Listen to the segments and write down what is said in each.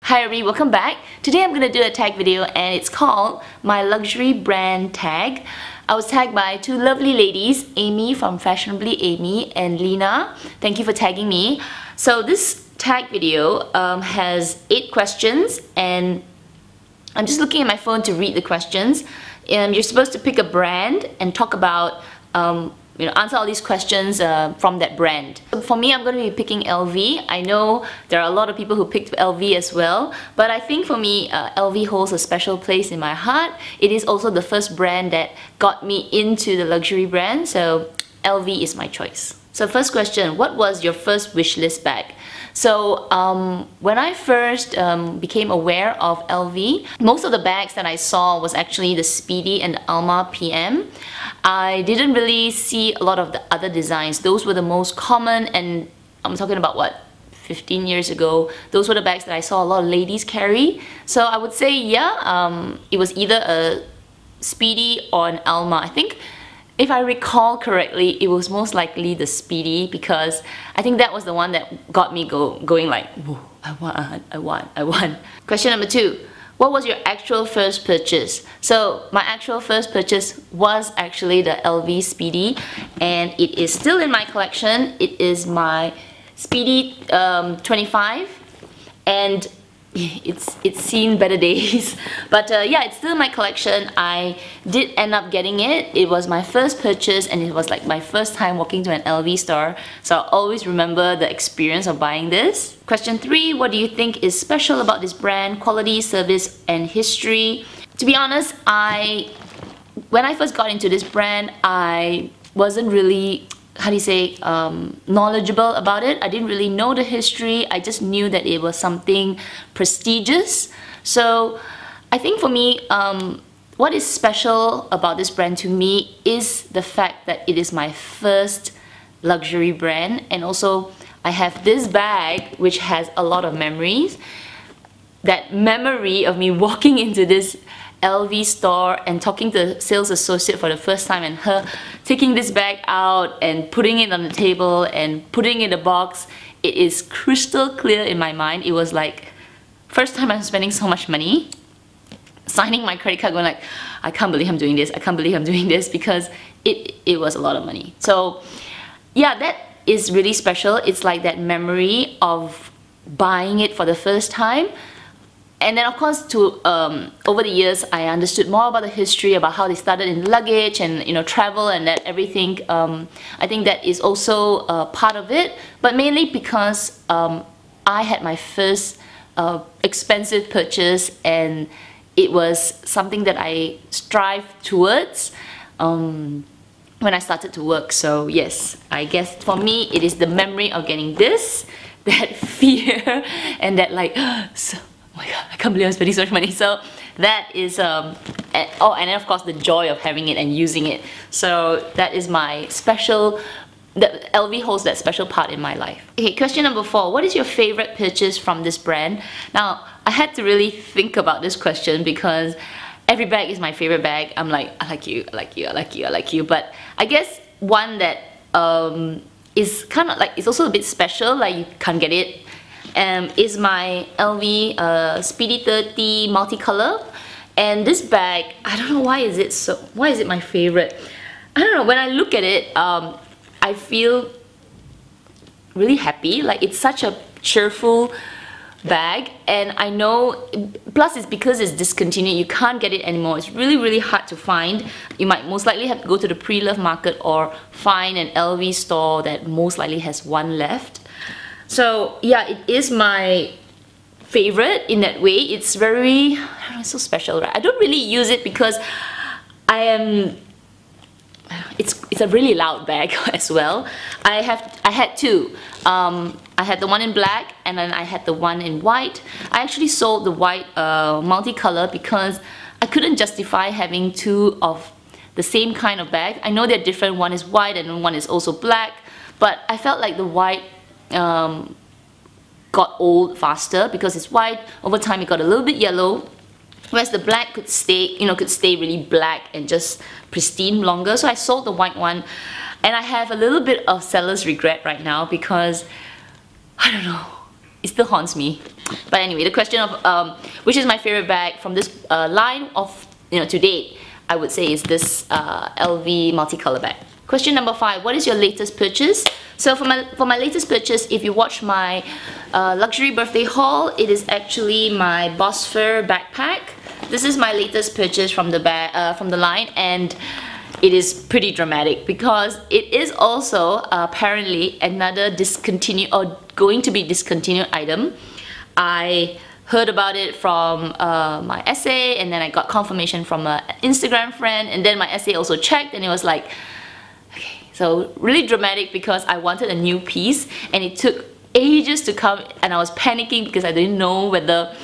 Hi everybody, welcome back. Today I'm going to do a tag video and it's called My Luxury Brand Tag. I was tagged by two lovely ladies, Amy from Fashionably Amy and Lena. Thank you for tagging me. So this tag video has 8 questions and I'm just looking at my phone to read the questions. You're supposed to pick a brand and talk about answer all these questions from that brand. For me, I'm going to be picking LV. I know there are a lot of people who picked LV as well, but I think for me, LV holds a special place in my heart. It is also the first brand that got me into the luxury brand, so LV is my choice. So first question, what was your first wishlist bag? So when I first became aware of LV, most of the bags that I saw was actually the Speedy and the Alma PM. I didn't really see a lot of the other designs. Those were the most common, and I'm talking about what, 15 years ago. Those were the bags that I saw a lot of ladies carry. So I would say, yeah, it was either a Speedy or an Alma. I think if I recall correctly, it was most likely the Speedy because I think that was the one that got me going like, whoa, I want. Question number 2. What was your actual first purchase? So my actual first purchase was actually the LV Speedy and it is still in my collection. It is my Speedy 25 and it's seen better days, but yeah, it's still in my collection. I did end up getting it. It was my first purchase and it was like my first time walking to an LV store, so I'll always remember the experience of buying this. Question 3, what do you think is special about this brand? Quality, service, and history. To be honest, when I first got into this brand, I wasn't really, how do you say, knowledgeable about it. I didn't really know the history. I just knew that it was something prestigious. So I think for me, what is special about this brand to me is the fact that it is my first luxury brand, and also I have this bag which has a lot of memories. That memory of me walking into this LV store and talking to the sales associate for the first time and her taking this bag out and putting it on the table and putting it in a box, it is crystal clear in my mind. It was like first time I'm spending so much money, signing my credit card going like, I can't believe I'm doing this, I can't believe I'm doing this, because it was a lot of money. So yeah, that is really special. It's like that memory of buying it for the first time. And then of course, over the years, I understood more about the history, about how they started in luggage and travel and that everything. I think that is also part of it, but mainly because I had my first expensive purchase and it was something that I strived towards when I started to work. So yes, I guess for me, it is the memory of getting this, that fear, and that like, so, oh my god, I can't believe I'm spending so much money. So that is, and then of course the joy of having it and using it. So that is my special, that LV holds that special part in my life. Okay, question number 4. What is your favorite purchase from this brand? Now, I had to really think about this question because every bag is my favorite bag. I'm like, I like you, I like you, I like you, I like you. But I guess one that is kind of like, it's also a bit special, like you can't get it, is my LV Speedy 30 multicolor. And this bag, I don't know why is it my favorite. I don't know, when I look at it, I feel really happy. Like, it's such a cheerful bag, and I know, plus it's because it's discontinued, you can't get it anymore. It's really hard to find. You might most likely have to go to the pre-love market or find an LV store that most likely has one left. So yeah, it is my favorite in that way. It's very, I don't know, it's so special, right? I don't really use it because it's a really loud bag as well. I had two. I had the one in black and then I had the one in white. I actually sold the white multicolor because I couldn't justify having two of the same kind of bag. I know they're different, one is white and one is also black, but I felt like the white got old faster because it's white. Over time it got a little bit yellow, whereas the black could stay really black and just pristine longer. So I sold the white one, and I have a little bit of seller's regret right now because I don't know, it still haunts me. But anyway, the question of which is my favorite bag from this line of, to date, I would say is this LV multicolor bag. Question number 5, what is your latest purchase? So for my latest purchase, if you watch my luxury birthday haul, it is actually my Boss Fur backpack. This is my latest purchase from the line, and it is pretty dramatic because it is also apparently another discontinued or going to be discontinued item. I heard about it from my essay, and then I got confirmation from an Instagram friend, and then my essay also checked, and it was like, okay, so really dramatic because I wanted a new piece and it took ages to come, and I was panicking because I didn't know whether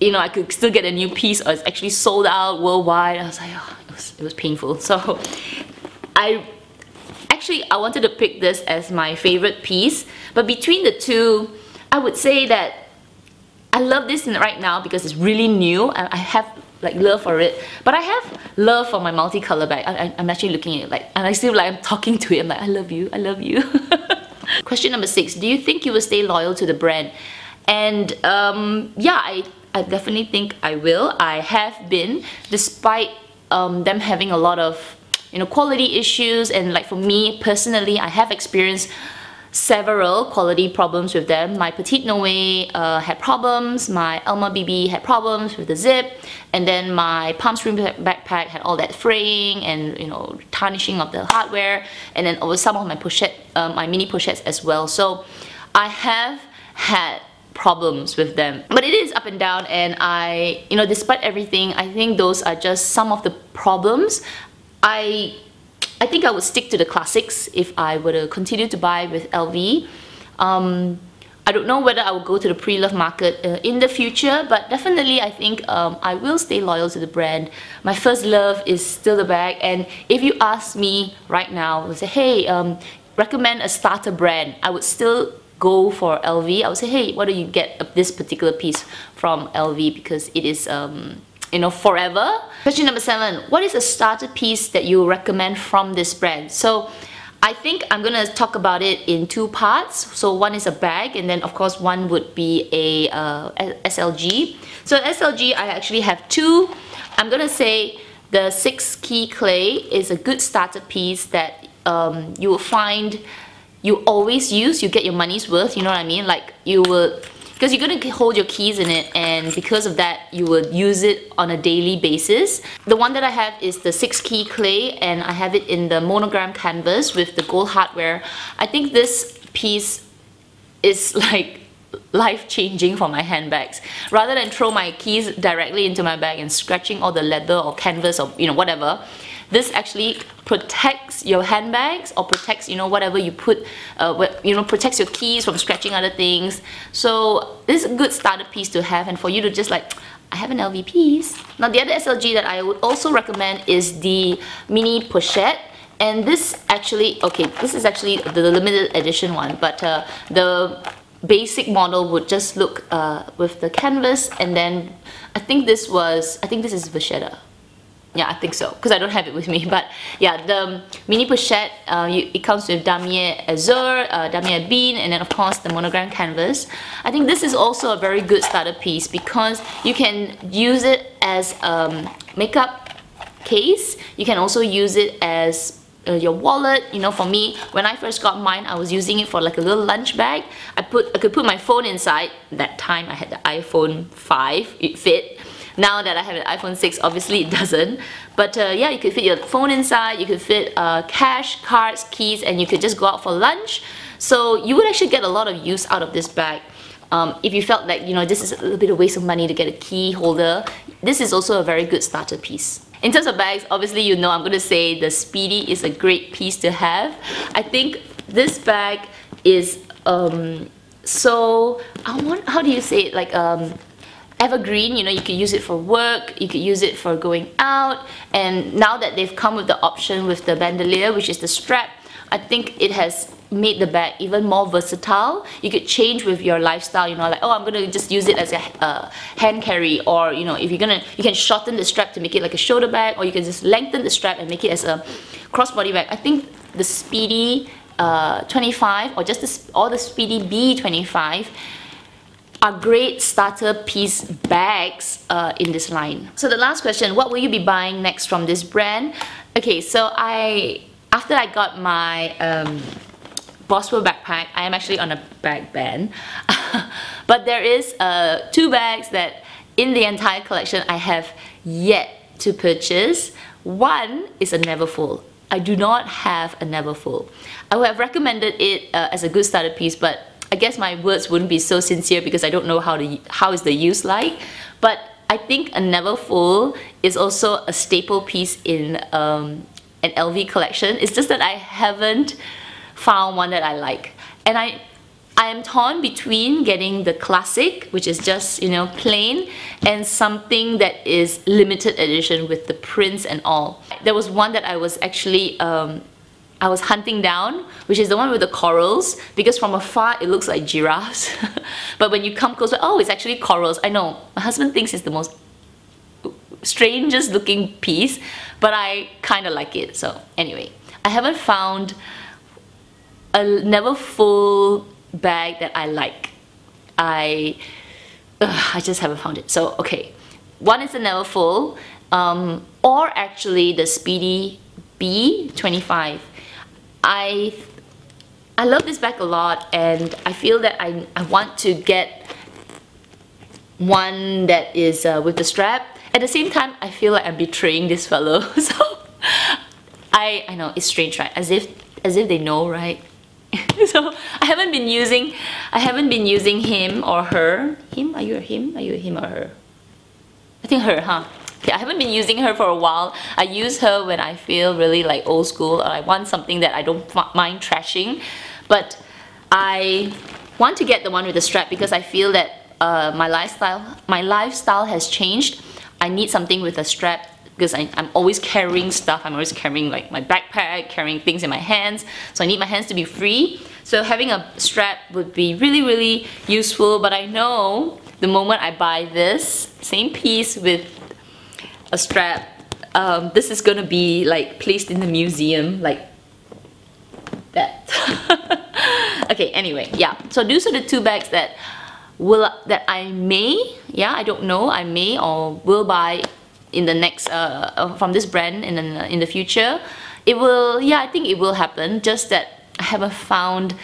I could still get a new piece or it's actually sold out worldwide. I was like, oh, it was painful. So I wanted to pick this as my favorite piece, but between the two, I would say that I love this right now because it's really new and I have like love for it, but I have love for my multicolor bag. I'm actually looking at it like, and I feel like I'm talking to it. I'm like, I love you, I love you. Question number 6, do you think you will stay loyal to the brand? And yeah, I definitely think I will. I have been, despite them having a lot of quality issues, and like for me personally, I have experienced several quality problems with them. My Petite Noe had problems, my Alma BB had problems with the zip, and then my Palm Springs backpack had all that fraying and tarnishing of the hardware, and then over some of my pochette, my mini pochettes as well. So I have had problems with them, but it is up and down, and despite everything, I think those are just some of the problems. I think I would stick to the classics if I were to continue to buy with LV. I don't know whether I will go to the pre-love market in the future, but definitely I think I will stay loyal to the brand. My first love is still the bag, and if you ask me right now, I would say, hey, recommend a starter brand, I would still go for LV. I would say, hey, why don't you get this particular piece from LV because it is forever. Question number 7, what is a starter piece that you recommend from this brand? So I think I'm gonna talk about it in 2 parts. So one is a bag, and then of course one would be a SLG. So SLG, I actually have 2. I'm gonna say the 6 key clay is a good starter piece that you will find you always use. You get your money's worth, you know what I mean? Like you will, because you're going to hold your keys in it, and because of that you will use it on a daily basis. The one that I have is the 6 key clay, and I have it in the monogram canvas with the gold hardware. I think this piece is like life-changing for my handbags. Rather than throw my keys directly into my bag and scratching all the leather or canvas or whatever, this actually protects your handbags, or protects whatever you put, protects your keys from scratching other things. So this is a good starter piece to have, and for you to just like, I have an LV piece. Now the other SLG that I would also recommend is the mini pochette, and this actually, okay, this is actually the limited edition one, but the basic model would just look with the canvas, and then I think this is Vachetta. Yeah, I think so, because I don't have it with me. But yeah, the mini pochette, it comes with damier azure, damier bean, and then of course the monogram canvas. I think this is also a very good starter piece because you can use it as a makeup case. You can also use it as your wallet. For me, when I first got mine, I was using it for like a little lunch bag. I could put my phone inside. That time I had the iPhone 5, it fit. Now that I have an iPhone 6, obviously it doesn't. But yeah, you could fit your phone inside, you could fit cash, cards, keys, and you could just go out for lunch. So you would actually get a lot of use out of this bag. If you felt like, this is a little bit of waste of money to get a key holder, this is also a very good starter piece. In terms of bags, obviously I'm going to say the Speedy is a great piece to have. I think this bag is how do you say it, like evergreen. You could use it for work, you could use it for going out, and now that they've come with the option with the bandolier, which is the strap, I think it has made the bag even more versatile. You could change with your lifestyle, like, oh, I'm gonna just use it as a hand carry, or if you can shorten the strap to make it like a shoulder bag, or you can just lengthen the strap and make it as a crossbody bag. I think the Speedy 25, or just the Speedy B25 are great starter piece bags in this line. So the last question, what will you be buying next from this brand? Okay, so after I got my Boswell backpack, I am actually on a bag ban. But there is 2 bags that in the entire collection I have yet to purchase. One is a Neverfull. I do not have a Neverfull. I would have recommended it as a good starter piece, but I guess my words wouldn't be so sincere because I don't know how is the use like. But I think a Neverfull is also a staple piece in an LV collection. It's just that I haven't found one that I like. And I am torn between getting the classic, which is just, you know, plain, and something that is limited edition with the prints and all. There was one that I was actually I was hunting down, which is the one with the corals, because from afar it looks like giraffes. But when you come closer, oh, it's actually corals. I know, my husband thinks it's the most strangest looking piece, but I kind of like it. So anyway, I haven't found a Neverfull bag that I like. I just haven't found it. So okay, one is the Neverfull, or actually the Speedy B25. I love this bag a lot, and I feel that I want to get one that is with the strap. At the same time, I feel like I'm betraying this fellow. So I know it's strange, right? As if they know, right? So I haven't been using him or her. Him? Are you a him? Are you a him or her? I think her, huh? Okay, I haven't been using her for a while. I use her when I feel really like old school, or I want something that I don't mind trashing. But I want to get the one with the strap because I feel that my lifestyle has changed. I need something with a strap because I'm always carrying stuff. I'm always carrying like my backpack, carrying things in my hands. So I need my hands to be free. So having a strap would be really, really useful. But I know the moment I buy this same piece with a strap, this is gonna be like placed in the museum like that. Okay, anyway, yeah. So these are the 2 bags that I may, yeah, I don't know, I may or will buy in the next from this brand in the future. It will, yeah, I think it will happen, just that I haven't found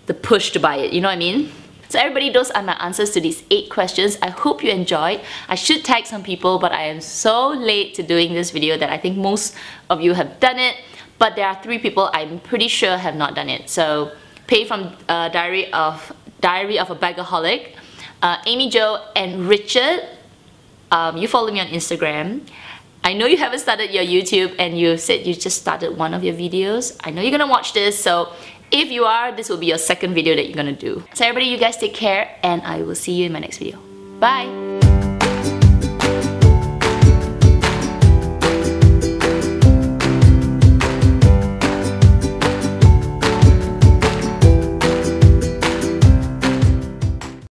the push to buy it, you know what I mean? So everybody, those are my answers to these 8 questions. I hope you enjoyed. I should tag some people, but I am so late to doing this video that I think most of you have done it, but there are 3 people I'm pretty sure have not done it. So Pei from Diary of a Bagaholic, Amy Jo, and Richard. You follow me on Instagram. I know you haven't started your YouTube and you said you just started one of your videos. I know you're gonna watch this, so if you are, this will be your second video that you're gonna do. So everybody, you guys take care, and I will see you in my next video. Bye!